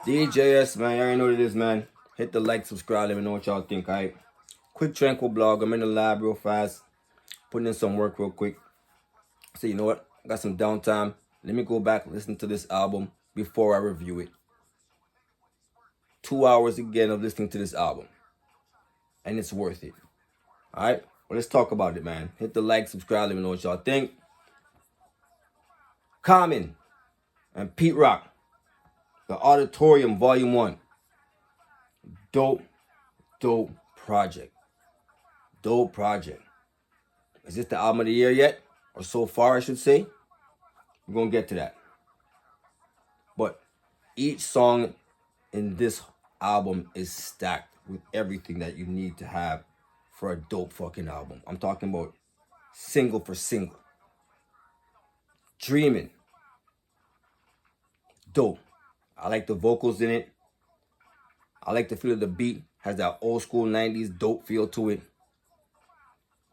D.J.S, man, you already know what it is, man. Hit the like, subscribe, let me know what y'all think, alright? Quick tranquil blog. I'm in the lab real fast, putting in some work real quick. So you know what? I got some downtime. Let me go back and listen to this album before I review it. 2 hours again of listening to this album. And it's worth it. Alright? Well, let's talk about it, man. Hit the like, subscribe, let me know what y'all think. Common and Pete Rock. The Auditorium Volume 1. Dope project. Dope project. Is this the album of the year yet? Or so far, I should say. We're going to get to that. But each song in this album is stacked with everything that you need to have for a dope fucking album. I'm talking about single for single. Dreaming. Dope. I like the vocals in it. I like the feel of the beat. Has that old school 90s dope feel to it.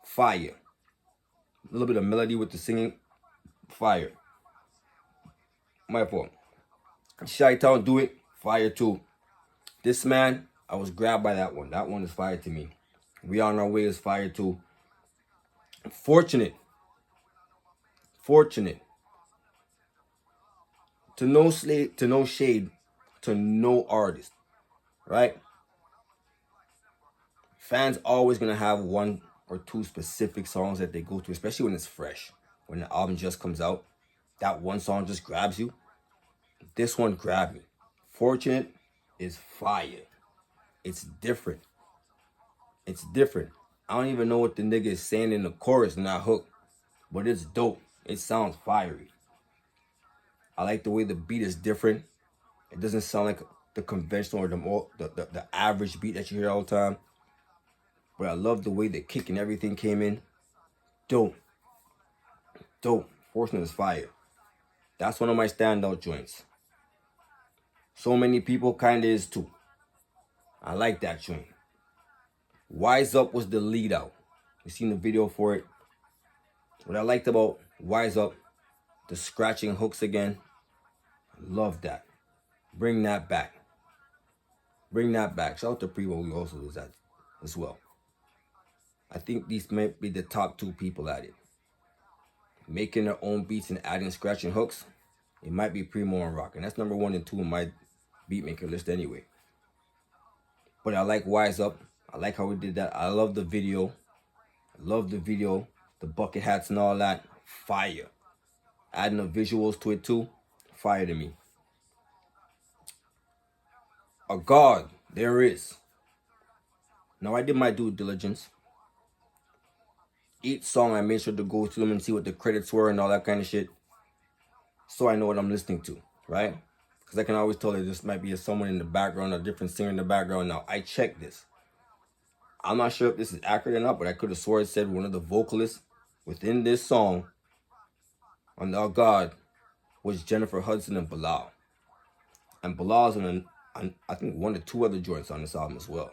Fire. A little bit of melody with the singing. Fire. My fault. Chi-Town Do It. Fire too. This Man, I was grabbed by that one. That one is fire to me. We On Our Way is fire too. Fortunate. To no shade to no artist. Right? Fans always gonna have one or two specific songs that they go to, especially when it's fresh. When the album just comes out, that one song just grabs you. This one grabbed me. Fortunate is fire. It's different. I don't even know what the nigga is saying in the chorus in that hook, but it's dope. It sounds fiery. I like the way the beat is different. It doesn't sound like the conventional or the average beat that you hear all the time. But I love the way the kick and everything came in. Dope. Fortunate is fire. That's one of my standout joints. So Many People kinda is too. I like that joint. Wise Up was the lead out. You seen the video for it. What I liked about Wise Up, the scratching hooks again. Love that. Bring that back. Shout out to Primo, who also does that as well. I think these might be the top two people at it. Making their own beats and adding scratching hooks. It might be Primo and Rock. And that's number 1 and 2 in my beatmaker list anyway. But I like Wise Up. I like how we did that. I love the video. The bucket hats and all that. Fire. Adding the visuals to it too. Fire to me. A God, There Is. Now I did my due diligence. Each song I made sure to go through them and see what the credits were and all that kind of shit. So I know what I'm listening to, right? Because I can always tell that this might be someone in the background, a different singer in the background. Now, I checked this. I'm not sure if this is accurate or not, but I could have swore it said one of the vocalists within this song on Oh God was Jennifer Hudson and Bilal. And Bilal's on I think 1 or 2 other joints on this album as well.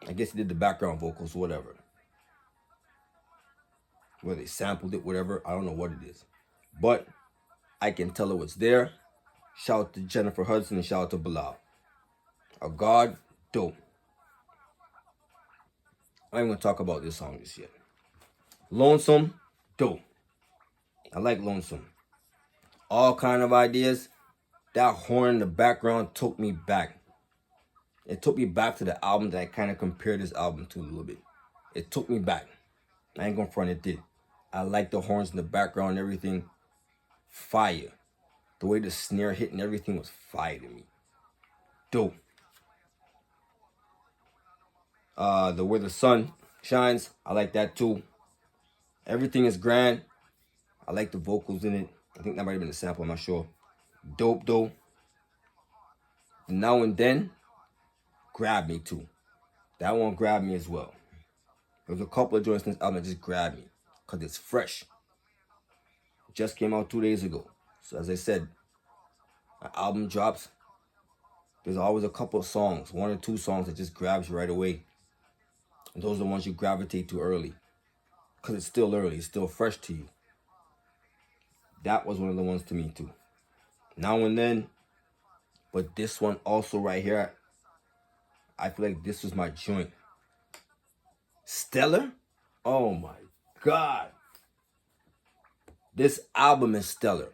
I guess he did the background vocals, whatever. Whether they sampled it, whatever, I don't know what it is. But I can tell it was there. Shout out to Jennifer Hudson and shout out to Bilal. A God, dope. I ain't gonna talk about this song just yet. Lonesome, dope. I like Lonesome. All kind of ideas. That horn in the background took me back. It took me back to the album that I kind of compared this album to a little bit. It took me back. I ain't gonna front, it did. I like the horns in the background and everything. Fire. The way the snare hit and everything was fire to me. Dope. The Where the Sun Shines, I like that too. Everything is grand. I like the vocals in it. I think that might have been a sample, I'm not sure. Dope though. Now and Then grabbed me too. That one grabbed me as well. There's a couple of joints in this album that just grabbed me because it's fresh. It just came out 2 days ago. So as I said, an album drops. There's always a couple of songs, 1 or 2 songs that just grabs you right away. And those are the ones you gravitate to early. Because it's still early. It's still fresh to you. That was one of the ones to me too. Now and Then, but this one also right here, I feel like this was my joint. Stellar? Oh my God. This album is stellar.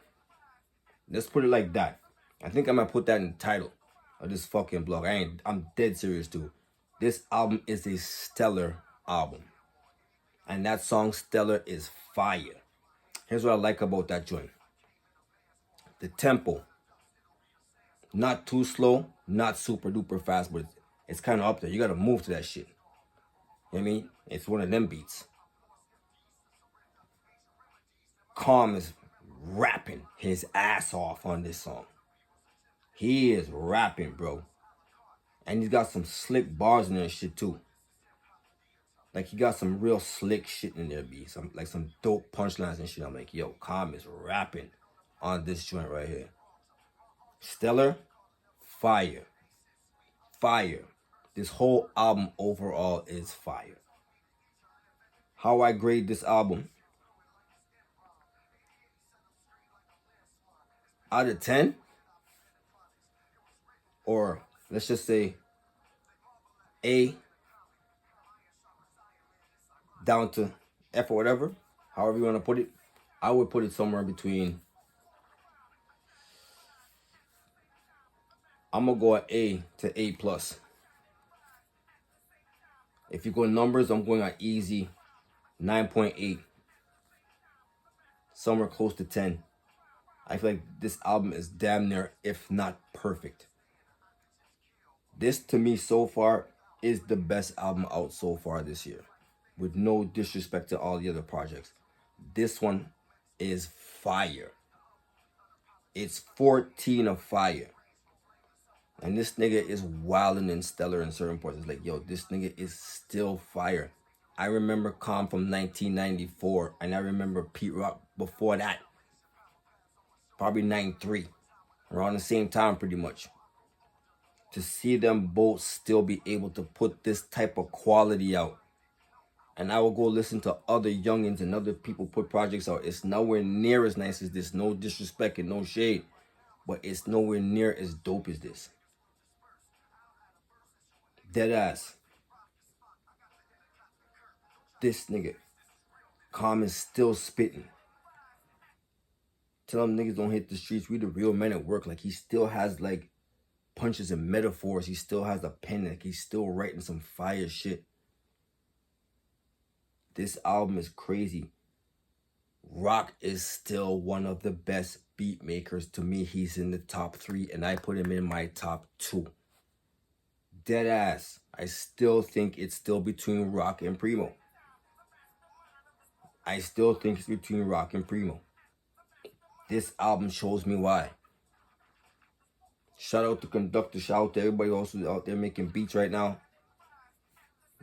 Let's put it like that. I think I might put that in the title of this fucking blog. I'm dead serious too. This album is a stellar album. And that song Stellar is fire. Here's what I like about that joint. The tempo. Not too slow, not super duper fast, but it's kind of up there. You gotta move to that shit. You know what I mean? It's one of them beats. Calm is rapping his ass off on this song. He is rapping, bro. And he's got some slick bars in there and shit too. Like he got some real slick shit in there, B. Some dope punchlines and shit. I'm like, yo, Calm is rapping on this joint right here. Stellar, fire. Fire. This whole album overall is fire. How I grade this album? Out of 10? Or let's just say A down to F or whatever, however you want to put it. I would put it somewhere between, I'm going to go at A to A+. If you go numbers, I'm going at easy 9.8. Somewhere close to 10. I feel like this album is damn near, if not perfect. This, to me, so far, is the best album out so far this year. With no disrespect to all the other projects. This one is fire. It's 14 of fire. And this nigga is wilding and stellar in certain parts. It's like, yo, this nigga is still fire. I remember Calm from 1994. And I remember Pete Rock before that. Probably 93. Around the same time, pretty much. To see them both still be able to put this type of quality out. And I will go listen to other youngins and other people put projects out. It's nowhere near as nice as this. No disrespect and no shade. But it's nowhere near as dope as this. Deadass. This nigga. Calm is still spitting. Tell them niggas don't hit the streets. We the real men at work. Like he still has like punches and metaphors. He still has a pen. Like he's still writing some fire shit. This album is crazy. Rock is still one of the best beat makers. To me, he's in the top 3, and I put him in my top 2. Deadass. I still think it's still between Rock and Primo. I still think it's between Rock and Primo. This album shows me why. Shout out to Conductor. Shout out to everybody else who's out there making beats right now.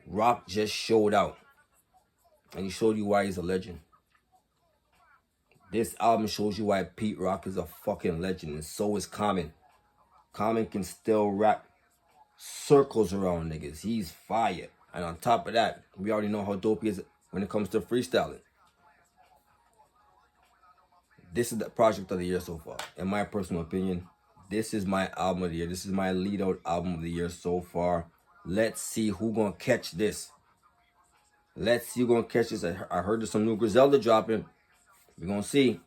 Rock just showed out. And he showed you why he's a legend. This album shows you why Pete Rock is a fucking legend. And so is Common. Common can still rap circles around niggas. He's fire. And on top of that, we already know how dope he is when it comes to freestyling. This is the project of the year so far. In my personal opinion, this is my album of the year. This is my lead out album of the year so far. Let's see who gonna catch this. Let's see who gonna catch this. I heard there's some new Griselda dropping. We're gonna see.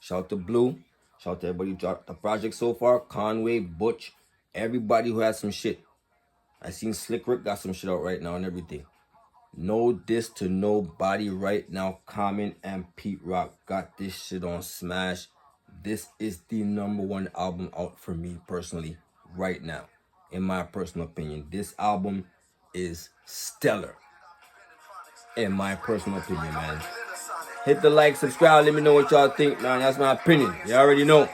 Shout out to Blue. Shout out to everybody who dropped the project so far. Conway, Butch, everybody who has some shit. I seen Slick Rick got some shit out right now and everything. No diss to nobody right now. Common and Pete Rock got this shit on smash. This is the #1 album out for me personally right now. In my personal opinion, this album is stellar. In my personal opinion, man. Hit the like, subscribe, let me know what y'all think, man. That's my opinion. You already know.